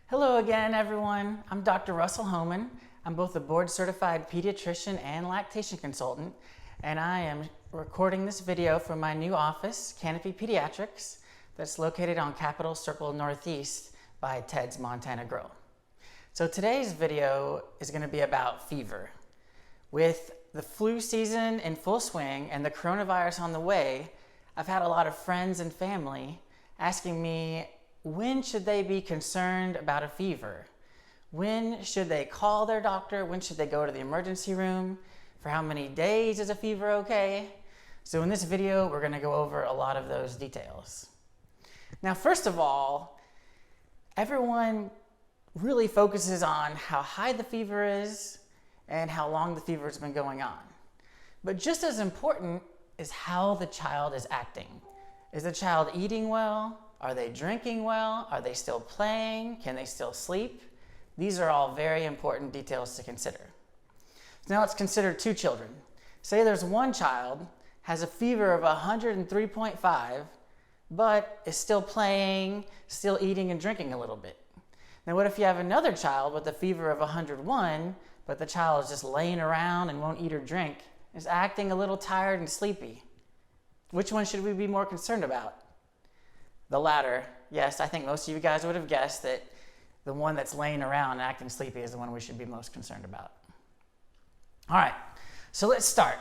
Hello again, everyone. I'm Dr. Russell Homan. I'm both a board-certified pediatrician and lactation consultant, and I am recording this video from my new office, Canopy Pediatrics, that's located on Capitol Circle Northeast by Ted's Montana Grill. So today's video is going to be about fever. With the flu season in full swing and the coronavirus on the way, I've had a lot of friends and family asking me, when should they be concerned about a fever? When should they call their doctor? When should they go to the emergency room? For how many days is a fever okay? So in this video, we're going to go over a lot of those details. Now, first of all, everyone really focuses on how high the fever is and how long the fever has been going on. But just as important is how the child is acting. Is the child eating well? Are they drinking well? Are they still playing? Can they still sleep? These are all very important details to consider. Now let's consider two children. Say there's one child has a fever of 103.5, but is still playing, still eating and drinking a little bit. Now what if you have another child with a fever of 101, but the child is just laying around and won't eat or drink, is acting a little tired and sleepy? Which one should we be more concerned about? The latter. Yes, I think most of you guys would have guessed that the one that's laying around and acting sleepy is the one we should be most concerned about. All right, so let's start.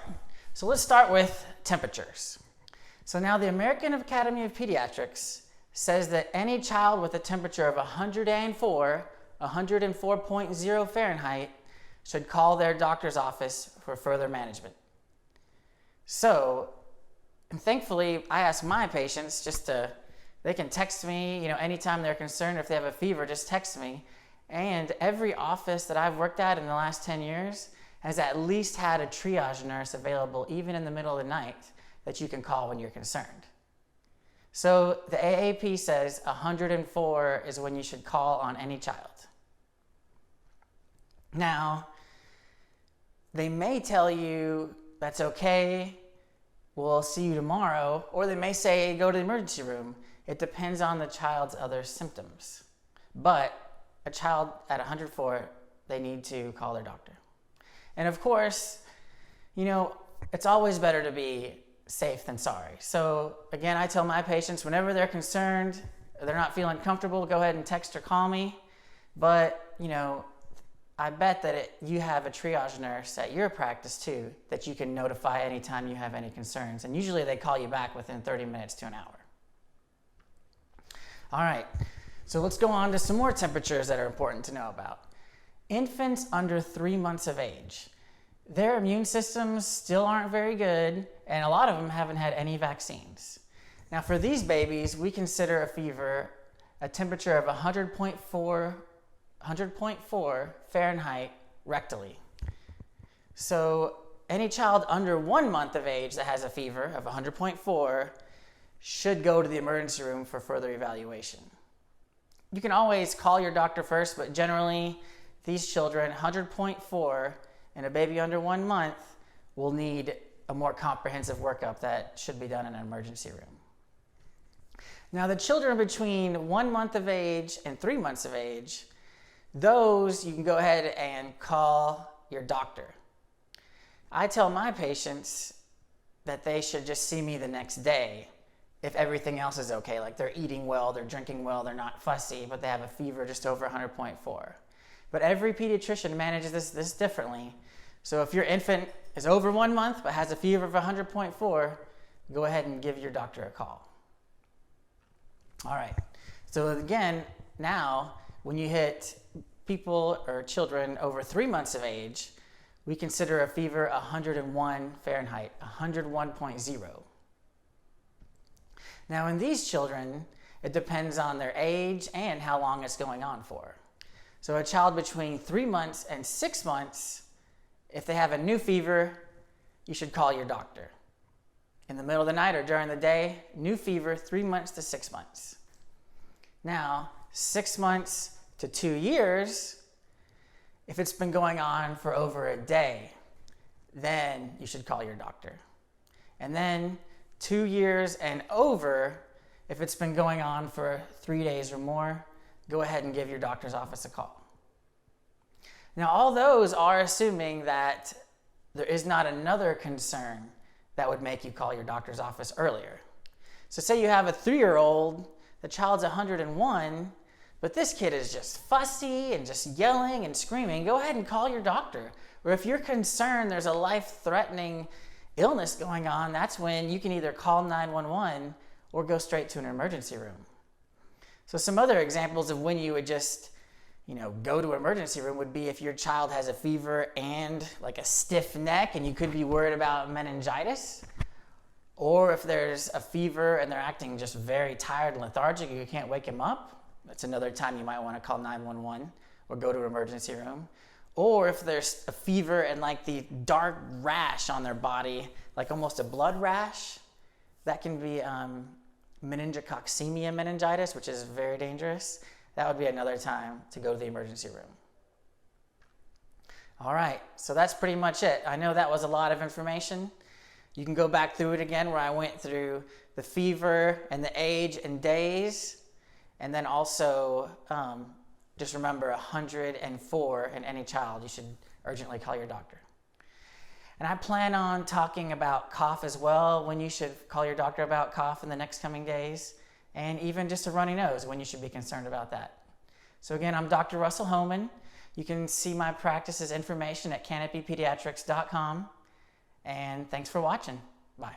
So let's start with temperatures. So now the American Academy of Pediatrics says that any child with a temperature of 104.0 Fahrenheit should call their doctor's office for further management. So, and thankfully, I ask my patients they can text me, anytime they're concerned. If they have a fever, just text me. And every office that I've worked at in the last 10 years has at least had a triage nurse available, even in the middle of the night, that you can call when you're concerned. So the AAP says 104 is when you should call on any child. Now, they may tell you that's okay, we'll see you tomorrow, or they may say go to the emergency room. It depends on the child's other symptoms. But a child at 104, they need to call their doctor. And of course, it's always better to be safe than sorry. So again, I tell my patients, whenever they're concerned, they're not feeling comfortable, go ahead and text or call me. But, I bet that you have a triage nurse at your practice too that you can notify anytime you have any concerns. And usually they call you back within 30 minutes to an hour. All right, so let's go on to some more temperatures that are important to know about. Infants under 3 months of age. Their immune systems still aren't very good, and a lot of them haven't had any vaccines. Now for these babies, we consider a fever a temperature of 100.4 Fahrenheit rectally. So any child under 1 month of age that has a fever of 100.4 should go to the emergency room for further evaluation. You can always call your doctor first, but generally these children, 100.4 and a baby under 1 month, will need a more comprehensive workup that should be done in an emergency room. Now the children between 1 month of age and 3 months of age, those you can go ahead and call your doctor. I tell my patients that they should just see me the next day if everything else is okay, like they're eating well, they're drinking well, they're not fussy, but they have a fever just over 100.4. But every pediatrician manages this differently. So if your infant is over 1 month but has a fever of 100.4, go ahead and give your doctor a call. All right, so again, now when you hit people or children over 3 months of age, we consider a fever 101 Fahrenheit, 101.0. Now in these children, it depends on their age and how long it's going on for. So a child between 3 months and 6 months, if they have a new fever, you should call your doctor. In the middle of the night or during the day, new fever, 3 months to 6 months. Now, 6 months to 2 years, if it's been going on for over a day, then you should call your doctor. And then 2 years and over, if it's been going on for 3 days or more, go ahead and give your doctor's office a call. Now, all those are assuming that there is not another concern that would make you call your doctor's office earlier. So say you have a 3-year-old, the child's 101, but this kid is just fussy and just yelling and screaming, go ahead and call your doctor. Or if you're concerned there's a life-threatening illness going on, that's when you can either call 911 or go straight to an emergency room. So some other examples of when you would just, go to an emergency room would be if your child has a fever and like a stiff neck and you could be worried about meningitis. Or if there's a fever and they're acting just very tired and lethargic and you can't wake them up, that's another time you might want to call 911 or go to an emergency room. Or if there's a fever and like the dark rash on their body, like almost a blood rash, that can be meningococcemia meningitis, which is very dangerous. That would be another time to go to the emergency room. All right, so that's pretty much it. I know that was a lot of information. You can go back through it again where I went through the fever and the age and days. And then also just remember 104 in any child. You should urgently call your doctor. And I plan on talking about cough as well, when you should call your doctor about cough in the next coming days, and even just a runny nose, when you should be concerned about that. So again, I'm Dr. Russell Homan. You can see my practice's information at canopypediatrics.com. And thanks for watching. Bye.